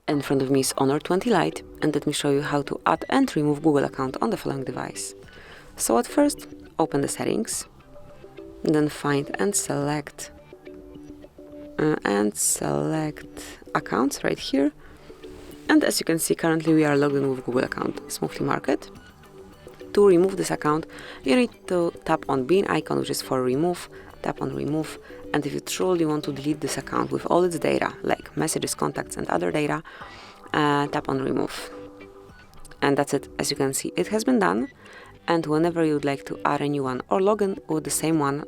In front of me is Honor 20 Lite, and let me show you how to add and remove Google account on the following device. So at first, open the settings, then find and select accounts right here. And as you can see, currently we are logged in with Google account. Smoothly mark it. To remove this account, you need to tap on bean icon, which is for remove. Tap on remove, and if you truly want to delete this account with all its data, like messages, contacts, and other data, tap on remove. And that's it. As you can see, it has been done. And whenever you'd like to add a new one or log in with the same one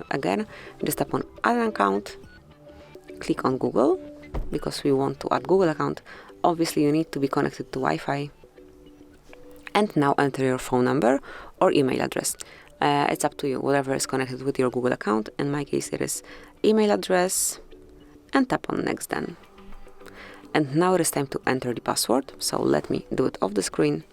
again, just tap on add an account, click on Google, because we want to add Google account. Obviously, you need to be connected to Wi-Fi. And now enter your phone number or email address. It's up to you, whatever is connected with your Google account. In my case, it is email address, and tap on next then. And now it is time to enter the password. So let me do it off the screen.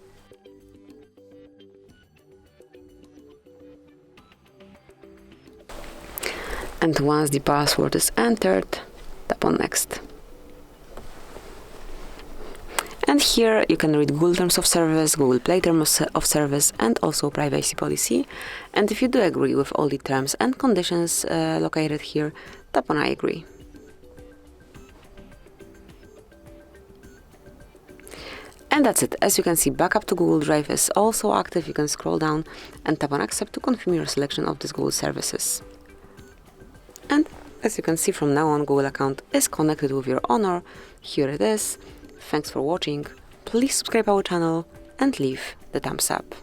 And once the password is entered, tap on next. And here you can read Google Terms of Service, Google Play Terms of Service, and also privacy policy. And if you do agree with all the terms and conditions located here, tap on I agree. And that's it. As you can see, backup to Google Drive is also active. You can scroll down and tap on accept to confirm your selection of these Google services. And as you can see, from now on, Google account is connected with your Honor. Here it is. Thanks for watching. Please subscribe our channel and leave the thumbs up.